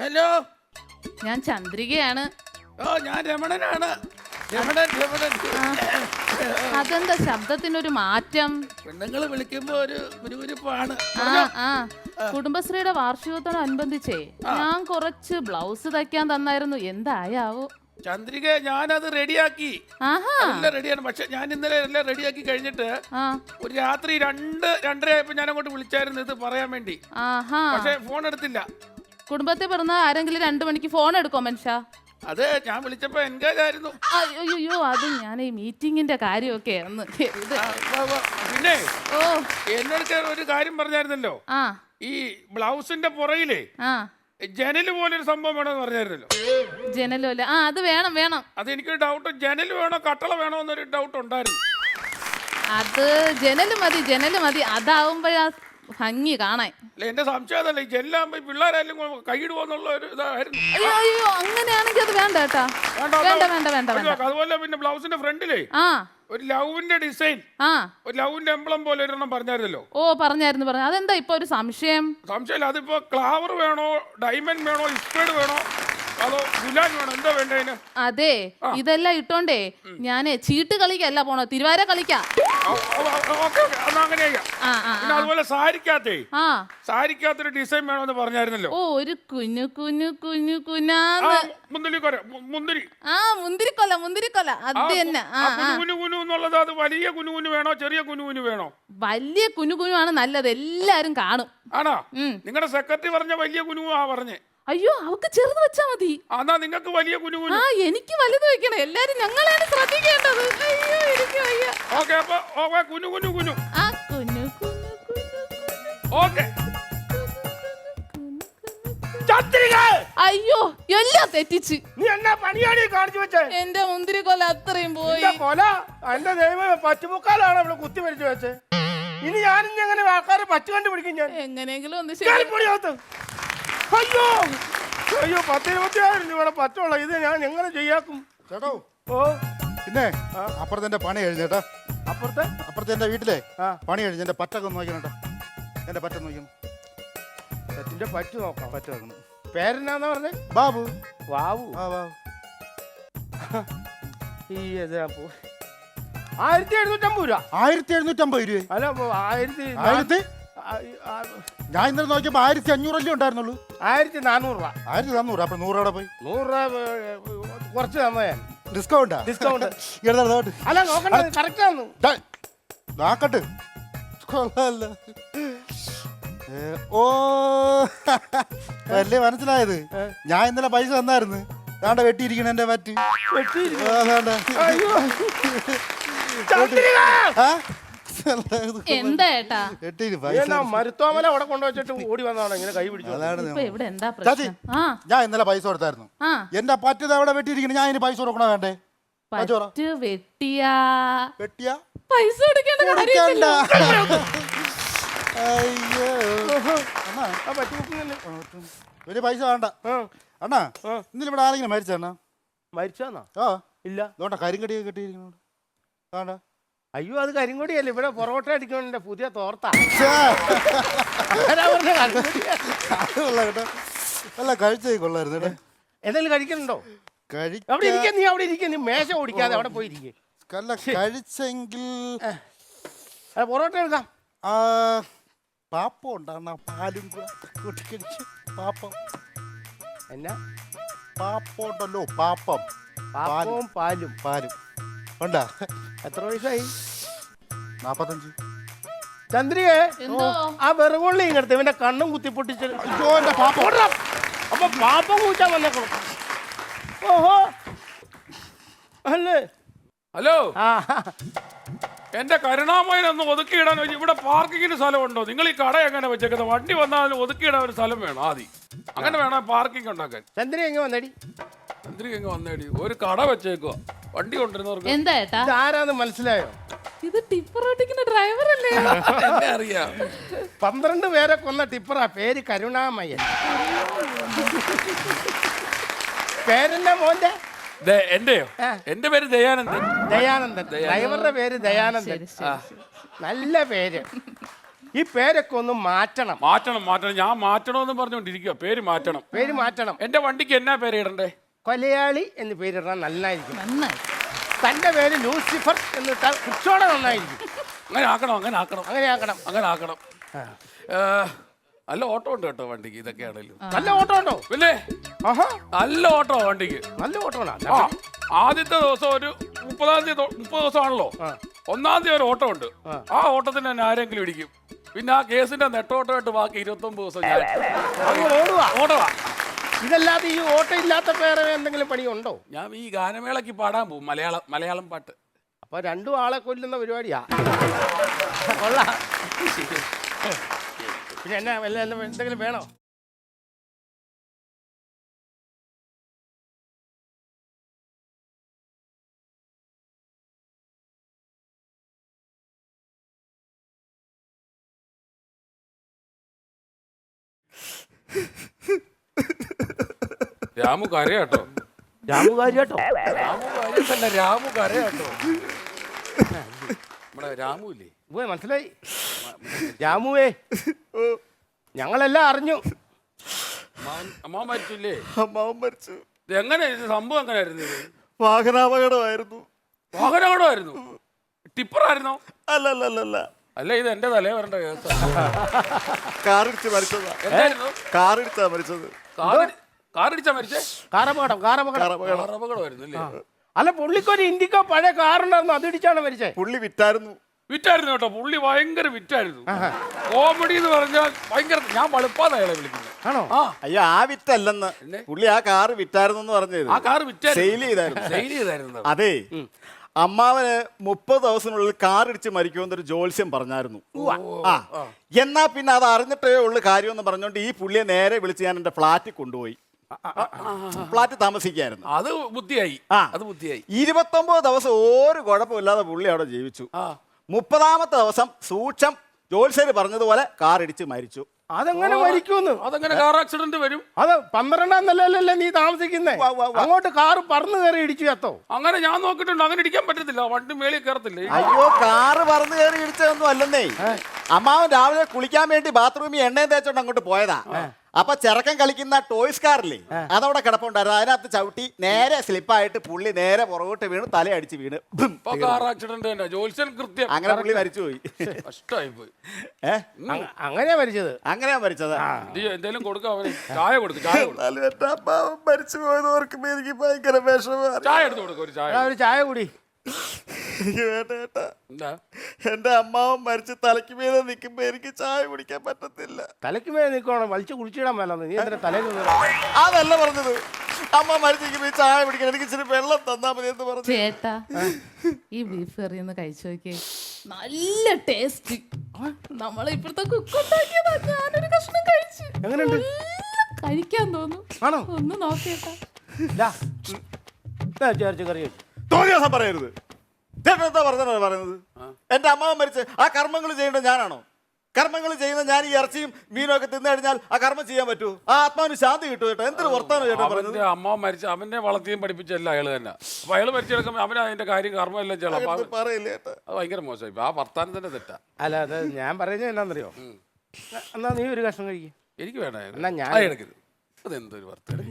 Hello, ഞാൻ ചന്ദ്രികയാണ്. ഓ ഞാൻ രമണനാണ്. രമണൻ. അതെന്താ ശബ്ദത്തിനൊരു മാറ്റം? പെണ്ണുങ്ങൾ വിളിക്കുമ്പോ ഒരു ഗുരുഗുരുപ്പാണ്. കുടുംബശ്രീയുടെ വാർഷികത്തോടനുബന്ധിച്ചേ ഞാൻ കുറച്ച് ബ്ലൗസ് തയ്ക്കാൻ തന്നായിരുന്നു, എന്തായാവോ? ചന്ദ്രിക, ഞാനത് റെഡിയാക്കി. എല്ലാം റെഡിയാണ്. പക്ഷെ ഞാൻ ഇന്നലെ എല്ലാം റെഡിയാക്കി കഴിഞ്ഞിട്ട് ഒരു രാത്രി 2-2:30 ആയപ്പോ ഞാൻ അങ്ങോട്ട് വിളിച്ചായിരുന്നു ഇത് പറയാൻ വേണ്ടി. പക്ഷെ ഫോൺ എടുത്തില്ല. കുടുംബത്തിൽ പറഞ്ഞ ആരെങ്കിലും 2 മണിക്ക് ഫോൺ എടുക്കോ മനുഷ്യ? അത് ഞാൻ വിളിച്ചപ്പോ എൻഗേജ് ആയിരുന്നു. അയ്യോ, അത് ഞാൻ ഈ മീറ്റിങ്ങിന്റെ കാര്യമൊക്കെ ഒന്ന്. പിന്നെ എന്നോട് ഒരു കാര്യം പറഞ്ഞായിരുന്നല്ലോ, ഈ ബ്ലൗസിന്റെ പുറയിലേ ജനല് പോലൊരു സംഭവം വേണമെന്ന് പറഞ്ഞായിരുന്നല്ലോ. ജനലല്ലേ? അത് വേണം വേണം. അത് എനിക്കൊരു ഡൗട്ട്, ജനല് വേണോ കട്ടള വേണോ എന്നൊരു ഡൗട്ട് ഉണ്ടായിരുന്നു. അത് ജനല് മതി, അതാവുമ്പോഴാ ഭംഗി കാണാൻ. എന്റെ സംശയം അതല്ല, ഈ ജനലാകുമ്പോ പിള്ളേരായാലും കൈയിടുവോന്നുള്ള ഒരു ഇതായിരുന്നു. അയ്യോ, അങ്ങനെയാണെങ്കിൽ അത് വേണ്ട കേട്ടാ. വേണ്ട. അതുപോലെ പിന്നെ ബ്ലൗസിന്റെ ഫ്രണ്ടിലേ ഒരു ലവിന്റെ ഡിസൈൻ, ഒരു ലവിന്റെ എംബ്ലം പോലെ ഒരെണ്ണം പറഞ്ഞായിരുന്നല്ലോ. പറഞ്ഞായിരുന്നു. അതെന്താ ഇപ്പൊ ഒരു സംശയമില്ല. അതിപ്പോ ക്ലാവർ വേണോ, ഡയമണ്ട് വേണോ, ഇസ്പേഡ് വേണോ, അതോ ഗുലാൻ വേണോ, എന്താ വേണ്ടതിന്? അതെ, ഇതെല്ലാം ഇട്ടോണ്ടേ ഞാന് ചീട്ട് കളിക്കല്ല പോണോ, തിരുവാര കളിക്കാം. അതുപോലെ സാരിക്കകത്തൊരു ഡിസൈൻ വേണമെന്ന് പറഞ്ഞായിരുന്നല്ലോ. ഒരു കുഞ്ഞു മുന്തിരിക്കൊല അത് തന്നെ. കുനുകുനു എന്നുള്ളത് അത് വലിയ കുനുകുനു വേണോ, ചെറിയ കുനുകുനു വേണോ? വലിയ കുനുകുനു ആണ് നല്ലത്, എല്ലാരും കാണും. ആണോ? നിങ്ങളുടെ സെക്രട്ടറി പറഞ്ഞ വലിയ കുനുവാ പറഞ്ഞേ. അയ്യോ, അവക്ക് ചെറുത് വെച്ചാ മതി. എന്നാ നിങ്ങൾക്ക് വലിയ കുനുകുനു. എനിക്ക് വലുത് വെക്കണം, എല്ലാരും ഞങ്ങളാണ് ശ്രദ്ധിക്കേണ്ടത്. അയ്യോ, എനിക്ക് വയ്യ. ഓക്കേ, അപ്പൊ കുനുകുനു. ഓക്കേ. അയ്യോ, എല്ലാം തെറ്റിച്ച്. നീ എന്നാ പണിയാടി കാണിച്ചു വെച്ചേ? എന്റെ മുന്തിരിക്കൊല അത്രയും പോയി. കൊല എന്റെ ദൈവമേ, പച്ചുമുക്കാലാണ് ഇവിടെ കുത്തി മരിച്ചു വെച്ചേ. ഇനി ഞാനിങ്ങനെ ആൾക്കാരെ പച്ചു കണ്ടുപിടിക്കും. ഞാൻ എങ്ങനെയെങ്കിലും ഒന്ന് അയ്യോ 10-20,000 രൂപയുടെ പറ്റുള്ള ഇത് ഞാൻ എങ്ങനെ ചെയ്യാക്കും ചേട്ടോ? പിന്നെ അപ്പുറത്തെ പണി കഴിഞ്ഞേട്ടാ. അപ്പുറത്തെ എന്റെ വീട്ടിലെ പണി കഴിഞ്ഞ എന്റെ പറ്റൊക്കെ നോക്കണം. എന്റെ പറ്റ നോക്കണം. പറ്റിന്റെ പറ്റു നോക്കാം. പറ്റ നോക്കണം. പേരെന്നാന്ന് പറഞ്ഞേ? ബാബു. ബാബു. ഈ 1750 രൂപ. 1750 രൂപ? അല്ല, 1000. ഞാൻ ഇന്നലെ നോക്കിയപ്പോ 1500 ഉണ്ടായിരുന്നുള്ളൂ. 1400 രൂപ. 1400. അപ്പൊ 100 രൂപ പോയി. 100 രൂപ കുറച്ച് തന്നാ ഞാൻ. ഡിസ്കൗണ്ട് അല്ല, നോക്കണ്ട, കറക്റ്റ് ആണ്. നോക്കട്ട്. അല്ലേ മനസ്സിലായത്? ഞാൻ ഇന്നലെ പൈസ തന്നായിരുന്നു. താണ്ട വെട്ടിയിരിക്കണ എന്റെ പറ്റ്. മരുത്തോമല അവിടെ കൊണ്ടുവച്ചിട്ട് ഓടി വന്നതാണ് ഇങ്ങനെ കൈ പിടിച്ചു. ഞാൻ ഇന്നലെ പൈസ കൊടുത്തായിരുന്നു. എന്റെ പറ്റത് അവിടെ വെട്ടിയിരിക്കണ. ഞാൻ ഇനി പൈസ കൊടുക്കണോ വേണ്ടേ? വെട്ടിയാ പൈസ കൊടുക്കണ്ട. അയ്യോ, വലിയ പൈസ വേണ്ട അണ്ണാ. ഇന്നലെ ഇവിടെ ആരെങ്കിലും മരിച്ചാന്നാ? ഇല്ല. അതുകൊണ്ടാ കരിങ്കടിയൊക്കെ കെട്ടിയിരിക്കണോണ്ട്. വേണ്ട. അയ്യോ, അത് കരിങ്കൊടിയല്ലേ, ഇവിടെ പൊറോട്ട അടിക്കണ പുതിയ തോർത്താ. കേട്ടോ, അല്ല കഴിച്ചേ കൊള്ളായിരുന്നു കേട്ടോ. എന്തെങ്കിലും കഴിക്കണുണ്ടോ? അവിടെ ഇരിക്കാൻ. നീ അവിടെ ഇരിക്കാൻ. നീ മേശ ഓടിക്കാതെ അവിടെ പോയിരിക്കേ. കഴിച്ചെങ്കിൽ പൊറോട്ട എടുക്കാം. പാപ്പം ഉണ്ടാ? പാലും പാപ്പം എന്നാ പാപ്പം ഉണ്ടല്ലോ? പാപ്പം പാലും ഉണ്ടാ? എത്ര വയസ്സായി? 45. ചന്ദ്രിയെ, ആ വെറുകൊള്ളി ഇങ്ങടുത്ത് ഇവന്റെ കണ്ണും കുത്തിപ്പൊട്ടിച്ച്. അപ്പൊ പാപ്പം കൂച്ചാൻ വന്നേക്കണം. ഓഹോ, അല്ലേ? ഹലോ, എന്റെ കരുണാമയനൊന്ന് ഒതുക്കിയിടാൻ ഇവിടെ പാർക്കിങ്ങിന് സ്ഥലമുണ്ടോ? നിങ്ങൾ ഈ കട എങ്ങനെ വെച്ചേക്കുന്നത്? വണ്ടി വന്നാൽ ഒതുക്കിയിടാൻ ഒരു സ്ഥലം വേണം ആദ്യം. അങ്ങനെ വേണം പാർക്കിംഗ് ഉണ്ടാക്കാൻ. ചന്ദ്രി എങ്ങനെ വന്നേടി? ഒരു കട വെച്ചേക്കുക, വണ്ടി കൊണ്ടിരുന്നവർക്ക്. എന്താ ആരാന്ന് മനസ്സിലായോ? ഇത് ടിപ്പർ ഓടിക്കുന്ന ഡ്രൈവർ അല്ലേ? അറിയാം. 12 പേരെ കൊന്ന ടിപ്പറാ. പേര് കരുണാമയൻ. പേരെന്നാ മോന്റെ? എന്റെയോ? എന്റെ പേര് ദയാനന്ദൻ. ഡ്രൈവറുടെ പേര് ദയാനന്ദൻ. നല്ല പേര്. ഈ പേരൊക്കെ ഒന്ന് മാറ്റണം. മാറ്റണം. ഞാൻ മാറ്റണമെന്ന് പറഞ്ഞുകൊണ്ടിരിക്കുക. പേര് മാറ്റണം. പേര് മാറ്റണം. എന്റെ വണ്ടിക്ക് എന്നാ പേര് ഇടണ്ടേ? കൊലയാളി എന്ന് പേരിടാൻ നന്നായിരിക്കും. നന്നായി. തന്റെ പേര് ലൂസിഫർ എന്നിട്ടാൽ കുറച്ചുകൂടെ നന്നായിരിക്കും. അങ്ങനെ ആക്കണം. നല്ല ഓട്ടം ഉണ്ട് കേട്ടോ വണ്ടിക്ക്. ഇതൊക്കെയാണല്ലോ നല്ല ഓട്ടം ഉണ്ടോ? പിന്നെ ആഹാ, നല്ല ഓട്ടോ വണ്ടിക്ക്. നല്ല ഓട്ടമാണ്. ആ ആദ്യത്തെ ദിവസം ഒരു 30 ദിവസമാണല്ലോ. 1-ാം തീയതി ഒരു ഓട്ടം ഉണ്ട്. ആ ഓട്ടത്തിന് തന്നെ ആരെങ്കിലും ഇടിക്കും. പിന്നെ ആ കേസിന്റെ നെട്ടോട്ടമായിട്ട് ബാക്കി 29 ദിവസം ഞാൻ ഓടുവാ. ഇതല്ലാതെ ഈ ഓട്ടം ഇല്ലാത്ത വേറെ എന്തെങ്കിലും പണിയുണ്ടോ? ഞാൻ ഈ ഗാനമേളക്ക് പാടാൻ പോകും. മലയാളം പാട്ട്. അപ്പൊ 2 ആളെ കൊല്ലുന്ന പരിപാടിയാ. കൊള്ളാം. പിന്നെ എന്നാ എന്തെങ്കിലും വേണോ? രാമു കരയാട്ടോ. രാമു കാര്യാട്ടോ? രാമു കരയാട്ടോ. നമ്മുടെ രാമു ഇല്ലേ? മനസ്സിലായി. രാമുവേ, ഞങ്ങളെല്ലാം അറിഞ്ഞു. അമ്മാവൻ മരിച്ചില്ലേ? അമ്മാവൻ മരിച്ചു. എങ്ങനെ സംഭവം എങ്ങനെയായിരുന്നു? വാഹനാപകടമായിരുന്നു. ടിപ്പറായിരുന്നോ? അല്ല, ഇത് എന്റെ തലേ വരേണ്ട കേസാ. കാറിടിച്ച് മരിച്ചതാ. എന്തായിരുന്നു? കാറിടിച്ചാ മരിച്ചത്. കാറിടിച്ചാ മരിച്ചേ? കാറപകടമായിരുന്നു അല്ലേ? അല്ല, പുള്ളിക്കൊരു ഇൻഡിക്കോ പഴയ കാറുണ്ടായിരുന്നു, അതിടിച്ചാണ് മരിച്ചേ. പുള്ളി വിറ്റായിരുന്നു കേട്ടോ. പുള്ളി ഭയങ്കര വിറ്റായിരുന്നു. കോമഡി എന്ന് പറഞ്ഞാൽ ഭയങ്കര. ഞാൻ വളുപ്പാതെ അയാളെ വിളിക്കുന്നത്. ആണോ? അയ്യോ, ആ വിറ്റല്ലെന്ന്. പുള്ളി ആ കാറ് വിറ്റായിരുന്നു പറഞ്ഞത്. ആ കാറ് സെയിൽ ചെയ്തായിരുന്നു. അതെ, അമ്മാവന് 30 ദിവസത്തിനുള്ളിൽ കാറിടിച്ച് മരിക്കുമെന്നൊരു ജോത്സ്യം പറഞ്ഞായിരുന്നു. എന്നാ പിന്നെ അത് അറിഞ്ഞിട്ടേ ഉള്ളു കാര്യമെന്ന് പറഞ്ഞോണ്ട് ഈ പുള്ളിയെ നേരെ വിളിച്ച് ഞാൻ എന്റെ ഫ്ലാറ്റിൽ കൊണ്ടുപോയി. ഫ്ലാറ്റ് താമസിക്കായിരുന്നു. അത് ബുദ്ധിയായി. 29 ദിവസം ഒരു കുഴപ്പമില്ലാതെ പുള്ളി അവിടെ ജീവിച്ചു. 30ാമത്തെ ദിവസം സൂക്ഷം ജോത്സ്യര് പറഞ്ഞതുപോലെ കാറിടിച്ച് മരിച്ചു. അതെങ്ങനെ മരിക്കുമെന്ന്? അതെങ്ങനെ കാർ ആക്സിഡന്റ് വരും? അത് 12ാം നിലയിലല്ലേ നീ താമസിക്കുന്നേ? അങ്ങോട്ട് കാറ് പറന്ന് കയറി ഇടിച്ചു ചത്തോ? അങ്ങനെ ഞാൻ നോക്കിയിട്ടുണ്ട്. അങ്ങനെ ഇടിക്കാൻ പറ്റത്തില്ല. വണ്ടി മേളിൽ കയറത്തില്ലേ? അയ്യോ, കാറ് പറന്ന് കയറി ഇടിച്ചതൊന്നും അല്ലെന്നേ. അമ്മാവൻ രാവിലെ കുളിക്കാൻ വേണ്ടി ബാത്റൂമിൽ എണ്ണയും തേച്ചോണ്ട് അങ്ങോട്ട് പോയതാ. അപ്പൊ ചെറുക്കൻ കളിക്കുന്ന ടോയ്സ് കാറില്ലേ, അതവിടെ കിടപ്പുണ്ടായിരുന്നു. അതിനകത്ത് ചവിട്ടി നേരെ സ്ലിപ്പായിട്ട് പുള്ളി നേരെ പുറകോട്ട് വീണ് തലയടിച്ച് വീണ് കാർ ആക്സിഡന്റ് തന്നെ. ജോത്സ്യൻ കൃത്യം. അങ്ങനെ പുള്ളി മരിച്ചുപോയി. കഷ്ടമായിപ്പോയി. അങ്ങനെയാ മരിച്ചത്. അങ്ങനെയാ മരിച്ചത്. എന്തേലും കൊടുക്കാം. ചായ കൊടുക്കും. മരിച്ചു പോയതോർക്കുമ്പോ എനിക്ക് ഭയങ്കര വിഷമം. ചായ എടുത്ത് കൊടുക്കും. ഒരു ചായ കൂടി. എന്റെ അമ്മാവൻ മരിച്ച് തലയ്ക്ക് മീതെ നിൽക്കുമ്പോ എനിക്ക് ചായ കുടിക്കാൻ പറ്റത്തില്ല. തലയ്ക്ക് മീതെ നിൽക്കണം, വലിച്ചു കുടിച്ചിടാൻ മേലെന്ന്. നീ എന്തിനാ തലയിൽ? അതല്ല പറഞ്ഞത്. അമ്മ മരിച്ചിരിക്കുമ്പോ ചായ കുടിക്കാൻ എനിക്ക് ഇച്ചിരി വെള്ളം തന്നാ മതി എന്ന് പറഞ്ഞു. ചേട്ടാ, ഈ ബീഫ് കറി ഒന്ന് കഴിച്ചു നോക്കിയേ. നല്ല ടേസ്റ്റ്. നമ്മളെ ഇപ്പോഴത്തെ കുക്കുണ്ടാക്കിയതാ. ഞാനൊരു കഷ്ണം കഴിച്ചു. എങ്ങനെയുണ്ട്? കഴിക്കാൻ തോന്നുന്നു. ആണോ? ഒന്ന് നോക്കിയേട്ടാ. കറി തോന്നിയാസം പറയരുത്. പറയുന്നത് എന്റെ അമ്മാവൻ മരിച്ച് ആ കർമ്മങ്ങൾ ചെയ്യേണ്ടത് ഞാനാണോ? കർമ്മങ്ങൾ ചെയ്യുന്ന ഞാൻ ഈ ഇറച്ചിയും മീനും ഒക്കെ തിന്നു കഴിഞ്ഞാൽ ആ കർമ്മം ചെയ്യാൻ പറ്റൂ? ആ ആത്മാവിന് ശാന്തി കിട്ടും കേട്ടോ. എന്തൊരു വർത്താനം ചേട്ടാ പറയുന്നത്. അമ്മാവൻ മരിച്ച അവന്റെ വളർത്തിയും പഠിപ്പിച്ചല്ല അയാള് തന്നെ. അപ്പൊ അയാള് മരിച്ചെടുക്കുമ്പോ അവന് അതിന്റെ കാര്യം കർമ്മം എല്ലാം ചെയ്യണം. പറയില്ലേ? അത് ഭയങ്കര മോശമായി. ആ വർത്താനം തന്നെ തെറ്റാ. അല്ല, അത് ഞാൻ പറയുന്നത് എന്നാന്നറിയോ? എന്നാ നീ ഒരു കഷ്ണം കഴിക്കും. എനിക്ക് വേണ്ട. എന്നാ ഞാൻ എടുക്കരുത്. അതെന്തൊരു വർത്താനം.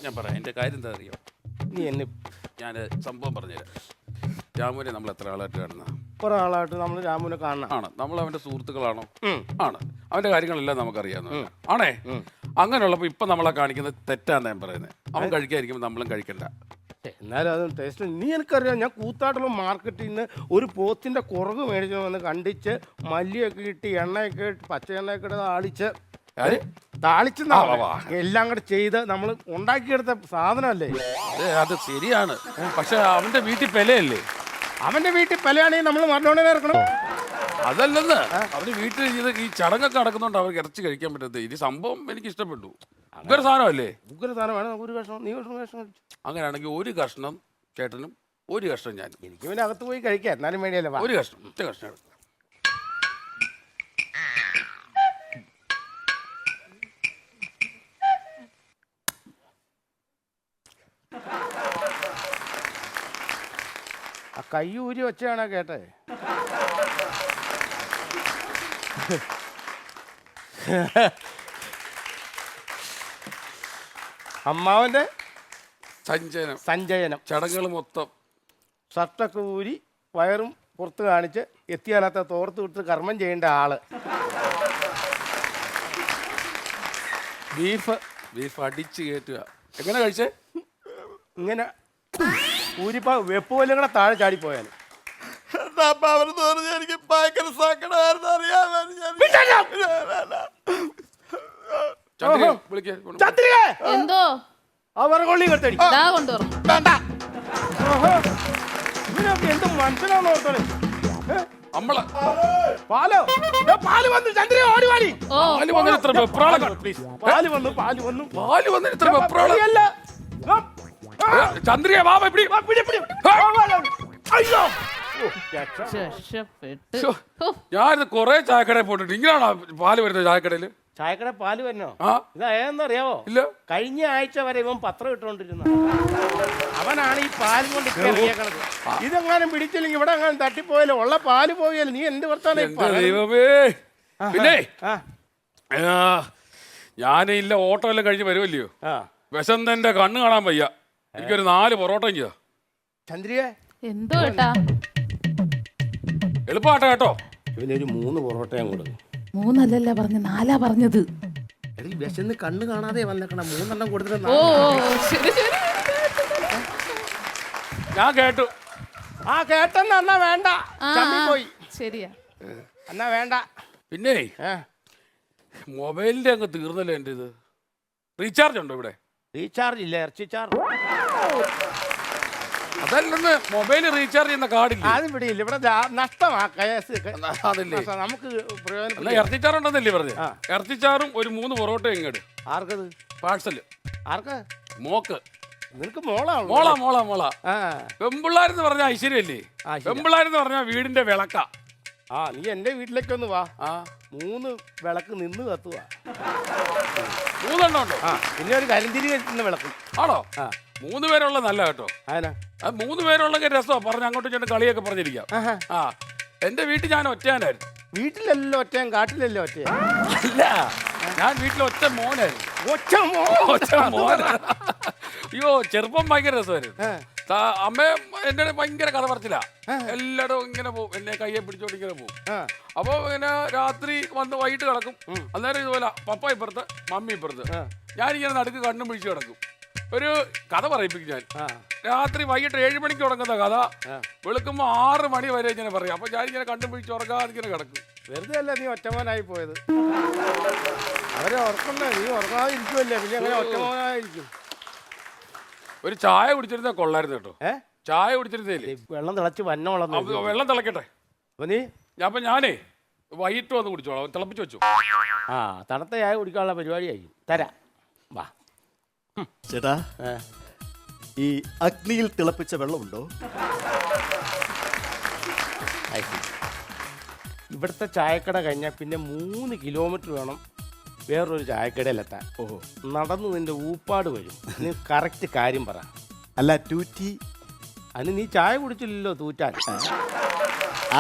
ഞാൻ പറയാം. എന്റെ കാര്യം എന്താ അറിയോ? നീ എന്നെ ഞാൻ സംഭവം പറഞ്ഞുതരാം. രാമുവിനെ നമ്മൾ എത്ര ആളായിട്ട് കാണുന്ന? കുറെ ആളായിട്ട് നമ്മൾ രാമുവിനെ കാണണം. ആണ്. നമ്മൾ അവന്റെ സുഹൃത്തുക്കളാണോ? ആണ്. അവന്റെ കാര്യങ്ങളെല്ലാം നമുക്കറിയാവുന്ന ആണേ. അങ്ങനെയുള്ളപ്പോ ഇപ്പൊ നമ്മളെ കാണിക്കുന്നത് തെറ്റാന്ന് ഞാൻ പറയുന്നത്. അവൻ കഴിക്കാതിരിക്കുമ്പോൾ നമ്മളും കഴിക്കണ്ട. എന്നാലും അത് ടേസ്റ്റ്. നീ എനിക്കറിയാം, ഞാൻ കൂത്താട്ടുള്ള മാർക്കറ്റിൽ നിന്ന് ഒരു പോത്തിന്റെ കുറവ് മേടിച്ചു വന്ന് കണ്ടിച്ച് മല്ലിയൊക്കെ ഇട്ട് എണ്ണയൊക്കെ ഇട്ട് പച്ച എണ്ണയൊക്കെ ഇട്ട് താളിച്ച് എല്ലാം കൂടെ ചെയ്ത് നമ്മൾ ഉണ്ടാക്കിയെടുത്ത സാധനമല്ലേ അത്? ശരിയാണ്. പക്ഷെ അവന്റെ വീട്ടിൽ പെലയല്ലേ? അവന്റെ വീട്ടിൽ പെലയാണെങ്കിൽ നമ്മൾ മരണോടെ ഇറക്കണം. അതല്ലെന്ന്. അവന്റെ വീട്ടിൽ ഈ ചടങ്ങൊക്കെ നടക്കുന്നുണ്ട്. അവർക്ക് ഇറച്ചി കഴിക്കാൻ പറ്റത്തേ. ഈ സംഭവം എനിക്ക് ഇഷ്ടപ്പെട്ടു. ഉഗ്ര സാധനമല്ലേ? ഉഗ്ര സാധനമാണ്. ഒരു കഷ്ണം നീ കഷ്ണം അങ്ങനെയാണെങ്കിൽ ഒരു കഷ്ണം ചേട്ടനും ഒരു കഷ്ണം ഞാൻ. എനിക്ക് പിന്നെ അകത്ത് പോയി കഴിക്കാം. എന്നാലും വേണ്ടിയല്ലേ? ഒരു കഷ്ണം, ഒറ്റ കഷ്ണം എടുക്കാം. ആ കൈ ഊരി വെച്ചാണോ കേട്ടെ? അമ്മാവന്റെ സഞ്ചയനം സഞ്ചയനം. ചടങ്ങുകൾ മൊത്തം ഷർട്ടൊക്കെ ഊരി വയറും പുറത്ത് കാണിച്ച് എത്തിയാലാത്ത തോർത്ത് വിട്ട് കർമ്മം ചെയ്യേണ്ട ആള്. ബീഫ് ബീഫ് അടിച്ച് കയറ്റുക. എങ്ങനെ കഴിച്ചേ? ഇങ്ങനെ ഊരിപ്പോ വെപ്പ് പോലും കൂടെ താഴെ ചാടിപ്പോയാൽ എനിക്ക് ഭയങ്കര സങ്കടമായിരുന്നു ചന്ദ്രിക, വിളിക്ക്. എന്തോ അവർ കൊള്ളി കെട്ടടി ദാ കൊണ്ടുവരണം. ഇവനൊക്കെ എന്ത് മനസ്സിലാന്ന് ഓർത്തണേ. അമ്മള് പാലോ പാല് വന്നു. ചന്ദ്രിക ഓടി വാടി. ഓ പാല് വന്നിട്ട് ഇത്ര വെപ്രാളം. പ്ലീസ് പാല് വന്നു പാല് വന്നു. പാല് വന്നിട്ട് ഇത്ര വെപ്രാളം. അല്ല ചന്ദ്രിക വാ പിടി. അയ്യോ രക്ഷപ്പെട്ട്. ശ്ശോ. ഹോ, ഞാനിത് കൊറേ ചായക്കടയിൽ പോയിട്ടുണ്ട്. ഇങ്ങനെയാണോ പാല് വരുന്നത് ചായക്കടയില്? ചായക്കട പാല് വന്നോ? ആ ഇത് ഏതെന്നറിയാവോ? ഇല്ല. കഴിഞ്ഞ ആഴ്ച വരെ ഇവൻ പത്രം ഇട്ടുകൊണ്ടിരുന്ന അവനാണ് ഈ പാല് കൊണ്ട് ഇറങ്ങിയേക്കണത്. ഇതെങ്ങാനും പിടിച്ചില്ലെങ്കിൽ ഇവിടെ എങ്ങാനും തട്ടിപ്പോയാലോ ഉള്ള പാല് പോയാലോ. നീ എന്ത് വർത്താനം എന്റെ ദൈവമേ. പിന്നെ ഞാനില്ല ഓട്ടോ എല്ലാം കഴിഞ്ഞ് വരുമല്ലയോ, വിശന്തന്റെ കണ്ണ് കാണാൻ വയ്യ. എനിക്കൊരു 4 പൊറോട്ടയും ചെയ്യാം. ചന്ദ്രിക എന്തോ ഏട്ടാ? എളുപ്പമാട്ടെ കേട്ടോ. ഇവനൊരു 3 പൊറോട്ടയും കൊടുക്കും. 3 പറഞ്ഞ 4 പറഞ്ഞത്. എടീ വിശന്ന് കണ്ണ് കാണാതെ വന്നേക്കണം. 3 കൊടുത്തിട്ട് ഓ ശരി ശരി. ഞാൻ കേട്ടു. ആ കേട്ടെന്ന് എന്നാ വേണ്ട. പോയി ശരിയാ. എന്നാ വേണ്ട. പിന്നെ മൊബൈലിന്റെ അങ്ങ് തീർന്നല്ലോ എൻ്റെ ഇത്. റീചാർജ് ഉണ്ടോ ഇവിടെ? റീചാർജ് ഇല്ല, ഇറച്ചി ചാർജ്. അതല്ലെന്ന് മൊബൈൽ റീചാർജ് ചെയ്യുന്ന കാർഡില്ല. അത് ഇവിടെ ഇല്ല. ഇവിടെ നഷ്ടമാ കേസ്. അതല്ലേ നമുക്ക് പ്രയോജനം. ഇറച്ചിച്ചാർ ഉണ്ടെന്നല്ലേ പറഞ്ഞു? ഇറച്ചിച്ചാറും ഒരു 3 പൊറോട്ടയും ഇങ്ങോട്ട്. ആർക്കത്? പാഴ്സല്. ആർക്ക്? മോക്ക്. നിനക്ക് മോളാണ്? മോളാ. പെമ്പിള്ളാരെന്ന് പറഞ്ഞ ഐശ്വര്യല്ലേ? പെമ്പിള്ളാരെന്ന് പറഞ്ഞ വീടിന്റെ വിളക്ക. ആ നീ എന്റെ വീട്ടിലേക്കൊന്ന് വാ. 3 വിളക്ക് നിന്ന് കത്തുക. 3 എണ്ണം ഉണ്ടോ? പിന്നെ ഒരു കരിന്തിരി കത്തുന്ന വിളക്കും. ആണോ? 3 പേരുള്ള നല്ല കേട്ടോ. അതിനാ 3 പേരുള്ളൊക്കെ രസമാണ്. പറഞ്ഞ അങ്ങോട്ടും ഇങ്ങോട്ടും കളിയൊക്കെ പറഞ്ഞിരിക്കാം. എന്റെ വീട്ടിൽ ഞാൻ ഒറ്റയാനായിരുന്നു. വീട്ടിലല്ലോ ഒറ്റയും കാട്ടിലല്ലോ ഒറ്റയും. അല്ല, ഞാൻ വീട്ടിൽ ഒറ്റ മോനായിരുന്നു. ഒറ്റ മോന. അയ്യോ ചെറുപ്പം ഭയങ്കര രസമായിരുന്നു. അമ്മയും എന്റെ ഭയങ്കര കഥ പറച്ചില്ല. എല്ലായിടും ഇങ്ങനെ പോകും. എന്നെ കയ്യെ പിടിച്ചോണ്ട് ഇങ്ങനെ പോകും. അപ്പൊ ഇങ്ങനെ രാത്രി വന്ന് വൈകിട്ട് കിടക്കും. അന്നേരം ഇതുപോലെ പപ്പ ഇപ്പുറത്ത്, മമ്മി ഇപ്പുറത്ത്. ഞാനിങ്ങനെ നടുക്ക് കണ്ണും പിടിച്ച് കിടക്കും. ഒരു കഥ പറയിപ്പിക്കും ഞാൻ. രാത്രി വൈകിട്ട് 7 മണിക്ക് തുടങ്ങുന്ന കഥ വെളുക്കുമ്പോ 6 മണി വരെ ഇങ്ങനെ പറയും. അപ്പൊ ഞാനിങ്ങനെ കണ്ണും പിടിച്ച് ഉറങ്ങാതെ ഇങ്ങനെ കിടക്കും. വെറുതെ അല്ല നീ ഒറ്റമോനായി പോയത്. അവരെ ഉറക്കണ്ടേ? നീ ഉറങ്ങാതെ ഇരിക്കുമല്ലേ, പിന്നെ അങ്ങനെ ഒറ്റമോനായിരിക്കും. ഒരു ചായ കുടിച്ചിരുന്ന കൊള്ളായിരുന്നു കേട്ടോ. ചായ കുടിച്ചിരുന്നേലേ വെള്ളം തിളച്ച് വന്നോളം. വെള്ളം തിളക്കട്ടെ. നീ അപ്പൊ ഞാനേ വൈകിട്ട് വന്ന് കുടിച്ചോളാം. തിളപ്പിച്ച് വെച്ചു. തണുത്ത ചായ കുടിക്കാനുള്ള പരിപാടിയായി തരാം. വാ ചേട്ടാ, ഈ അഗ്നിയിൽ തിളപ്പിച്ച വെള്ളമുണ്ടോ? ഇവിടുത്തെ ചായക്കട കഴിഞ്ഞാൽ പിന്നെ 3 കിലോമീറ്റർ വേണം വേറൊരു ചായക്കടയിലെത്താൻ. ഓഹോ, നടന്നു നിന്റെ ഊപ്പാട് വരും. നീ കറക്റ്റ് കാര്യം പറ. അല്ല ടൂറ്റി, അതിന് നീ ചായ കുടിച്ചില്ലല്ലോ തൂറ്റാൻ.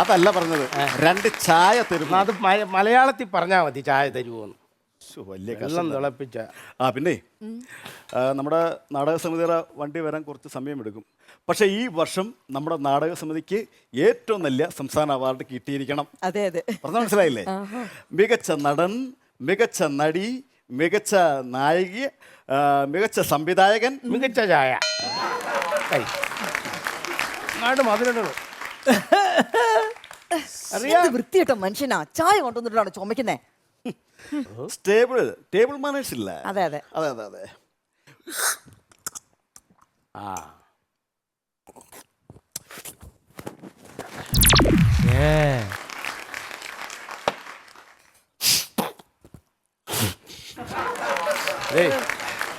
അതല്ല പറഞ്ഞത്. 2 ചായ തരുന്നു. അത് മലയാളത്തിൽ പറഞ്ഞാൽ മതി. ചായ തരുമോന്ന്. വലിയ വെള്ളം തിളപ്പിച്ച. പിന്നെ നമ്മുടെ നാടക സമിതിയുടെ വണ്ടി വരാൻ കുറച്ച് സമയമെടുക്കും. പക്ഷേ ഈ വർഷം നമ്മുടെ നാടക സമിതിക്ക് ഏറ്റവും നല്ല സംസ്ഥാന അവാർഡ് കിട്ടിയിരിക്കണം. അതെ അതെ, പറഞ്ഞ മനസ്സിലായില്ലേ? മികച്ച നടൻ, മികച്ച നടി, മികച്ച നായിക, മികച്ച സംവിധായകൻ, മികച്ച ചായ. അറിയാം, വൃത്തിയിട്ട മനുഷ്യനാ. ചായ കൊണ്ടുവന്നിട്ടാണ് ചുമക്കുന്നേ. ടേബിൾ മാനേഴ്സ് ഇല്ല. അതെ അതെ അതെ അതെ അതെ.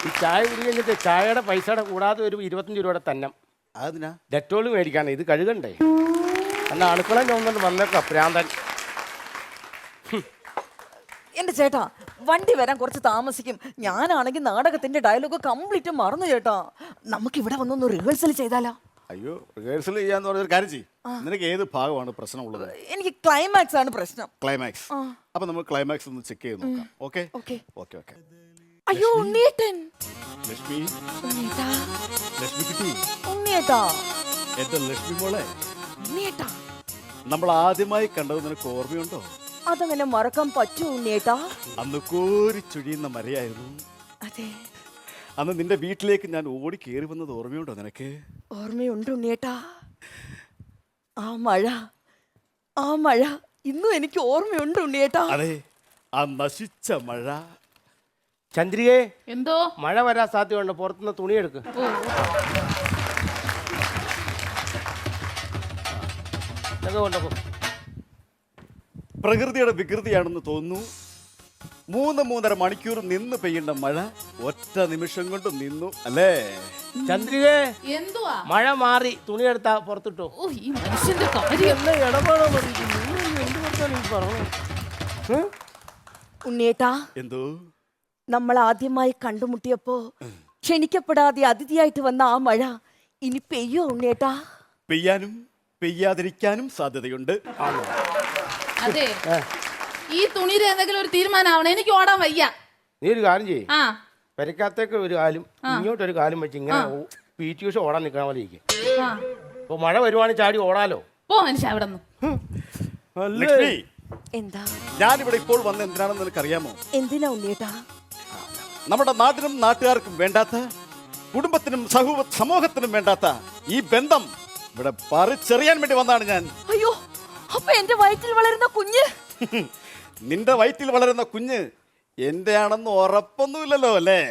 ഈ ചായ കുടി കഴിഞ്ഞിട്ട് ചായയുടെ പൈസയുടെ കൂടാതെ ഒരു 25 രൂപയുടെ തന്നെ. അതിനാ ഡെറ്റോള് മേടിക്കാണ്. ഇത് കഴുകണ്ടേ? എന്നാ അടുക്കളയിൽ തോന്നുന്നുണ്ട് വന്നേക്കാം പ്രാന്തൻ. എന്റെ ചേട്ടാ, വണ്ടി വരാൻ കുറച്ച് താമസിക്കും. ഞാനാണെങ്കിൽ നാടകത്തിന്റെ ഡയലോഗ് കംപ്ലീറ്റ് മറന്നു ചേട്ടാ. നമുക്ക് ഇവിടെ വന്നൊന്ന് റിഹേഴ്സൽ ചെയ്താലോ? അയ്യോ റിഹേഴ്സൽ ചെയ്യാന്ന് പറഞ്ഞൊരു കാര്യം ചെയ്യും. നിനക്ക് ഏത് ഭാഗമാണ് പ്രശ്നമുള്ളത്? എനിക്ക് ക്ലൈമാക്സ് ആണ് പ്രശ്നം. ക്ലൈമാക്സ്. അപ്പൊ നമ്മൾ ക്ലൈമാക്സ് ഒന്ന് ചെക്ക് ചെയ്ത് നോക്കാം. Okay okay. Okay okay. അയ്യോ ഉണ്ണിയേട്ടൻ. ലക്ഷ്മി, ഉണ്ണിയേട്ടാ, ലക്ഷ്മി കുട്ടി, ഉണ്ണിയേട്ടാ, എന്റെ ലക്ഷ്മി മോളെ, ഉണ്ണിയേട്ടാ. നമ്മൾ ആദ്യമായി കണ്ടത് നിനക്ക് ഓർമ്മയുണ്ടോ? അതങ്ങനെ മറക്കാൻ പറ്റൂ ഉണ്ണിയേട്ടാ? അന്ന് കോരി ചുഴിയുന്ന മരയായിരുന്നു. അതെ, അന്ന് നിന്റെ വീട്ടിലേക്ക് ഞാൻ ഓടി കയറി വന്നത് ഓർമ്മയുണ്ടോ നിനക്ക്? ഓർമ്മയുണ്ട് ഉണ്ണിയേട്ടാ. ആ മഴ ഇന്നും എനിക്ക് ഓർമ്മയുണ്ട് ഉണ്ണിയേട്ടാ. അതെ, ആ നശിച്ച മഴ. ചന്ദ്രികേ, എന്തോ മഴ വരാൻ സാധ്യതയുണ്ട്, പുറത്തുനിന്ന് തുണിയെടുക്ക്. പ്രകൃതിയുടെ വികൃതിയാണെന്ന് തോന്നുന്നു. 3-3.5 മണിക്കൂർ നിന്ന് പെയ്യേണ്ട മഴ ഒറ്റ നിമിഷം കൊണ്ട് നിന്നു അല്ലേ? ചന്ദ്രികേ, എന്തുവാ? മഴ മാറി, തുണിയെടുത്താ പുറത്തിട്ടോ. ഓ ഈ മനുഷ്യന്റെ കാര്യം. ഉണ്ണിയേട്ടാ, എന്തോ നമ്മൾ ആദ്യമായി കണ്ടുമുട്ടിയപ്പോ ക്ഷണിക്കപ്പെടാതെ അതിഥിയായിട്ട് വന്ന ആ മഴ ഇനി പെയ്യോ ഉണ്ണിയേട്ടാ? പെയ്യാനും പെയ്യാതിരിക്കാനും സാധ്യതയുണ്ട്. അതെ, ഈ തുണിയിൽ എന്തെങ്കിലും ഒരു തീരുമാനമാവണം. എനിക്ക് ഓടാൻ വയ്യ. നീ ഒരു കാര്യം ചെയ്യ്, ആ പെരക്കാത്തേക്ക് ഒരു കാലും ഇങ്ങോട്ടൊരു കാലും വെച്ച് ഇങ്ങനെ PT ഉഷ ഓടാൻ നിൽക്കാൻ പോലെ ഇരിക്കും. ആ അപ്പൊ മഴ വരുവാണെങ്കിൽ ചാടി ഓടാലോ. പോ മനുഷ്യ അവിടെ നിന്ന്. ലക്ഷ്മി, എന്താ? ഞാനിവിടെ ഇപ്പോൾ വന്ന് എന്തിനാണെന്ന് നിനക്കറിയാമോ? എന്തിനാ ഉണ്ണിയേട്ടാ? നമ്മുടെ നാട്ടിനും നാട്ടുകാർക്കും വേണ്ടാത്ത, കുടുംബത്തിനും സമൂഹത്തിനും വേണ്ടാത്ത ഈ ബന്ധം ഇവിടെ പറിച്ചെറിയാൻ വേണ്ടി വന്നാണ് ഞാൻ. അയ്യോ, അപ്പൊ എന്റെ വയറ്റിൽ വളരുന്ന കുഞ്ഞ്? നിന്റെ വയറ്റിൽ വളരുന്ന കുഞ്ഞ് എന്റെ ആണെന്ന് ഉറപ്പൊന്നുമില്ലല്ലോ അല്ലേ?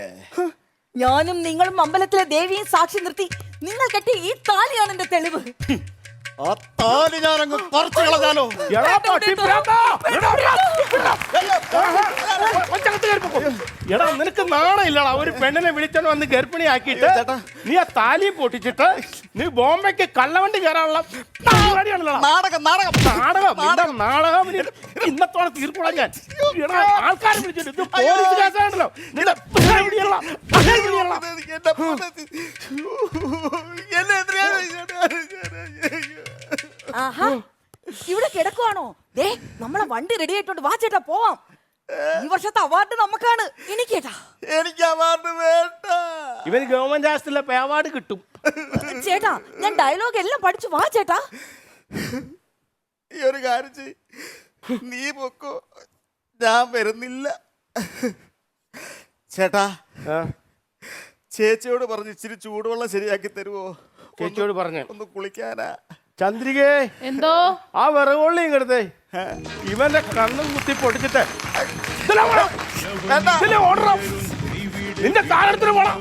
ഞാനും നിങ്ങളും അമ്പലത്തിലെ ദേവിയെ സാക്ഷി നിർത്തി നിങ്ങൾ കെട്ടിയ ഈ താലിയാണ് എന്റെ തെളിവ്. ആ താലി ഞാൻ അങ്ങ് പറിച്ചു കളഞ്ഞാലോ? എടാ, നിനക്ക് നാണയില്ലടാ ഒരു പെണ്ണിനെ വിളിച്ചോണ്ട് വന്ന് ഗർഭിണിയാക്കിയിട്ട് നീ ആ താലി പൊട്ടിച്ചിട്ട് നീ ബോംബെക്ക് കള്ളവണ്ടി കയറാനുള്ള പരിപാടിയാണല്ലോ. നാടകം നാടകം നാടകം നാടകം ഇന്നത്തോടെ തീർപ്പുള്ള ഞാൻ. എടാ, ആൾക്കാരെ വിളിച്ചിട്ട് ഇത് പോലീസ് കേസാണല്ലോ. നിന്റെ ആഹാ, ഇവിടെ കിടക്കുവാണോ? ദേ, നമ്മളെ വണ്ടി റെഡി ആയിട്ടുണ്ട്. വാ ചേട്ടാ, പോവാം. ഈ വർഷത്തെ അവാർഡ് നമുക്കാണ്. എനിക്കേട്ടാ, എനിക്ക് അവാർഡ് വേണ്ട. ഇവന് ഗവൺമെന്റ് ആശുപത്രിയിലെ അവാർഡ് കിട്ടും. ചേട്ടാ, ഞാൻ ഡയലോഗ് എല്ലാം പഠിച്ചു. വാ ചേട്ടാ. ഈ ഒരു കാര്യം ചെയ്യ്, നീ പൊക്കോ, ഞാൻ വരുന്നില്ല. ചേട്ടാ, ചേച്ചിയോട് പറഞ്ഞ് ഇച്ചിരി ചൂടുവെള്ളം ശരിയാക്കി തരുമോ? ചേച്ചിയോട് പറഞ്ഞു ഒന്ന് കുളിക്കാനാ. ചന്ദ്രികേ, എന്തോ ആ വിറകൊള്ളി ഇങ്ങടുത്തേ. ഇവന്റെ കണ്ണും കുത്തി പൊട്ടിച്ചിട്ട് നിന്റെ കാലെടുത്തിട്ട് പോണം.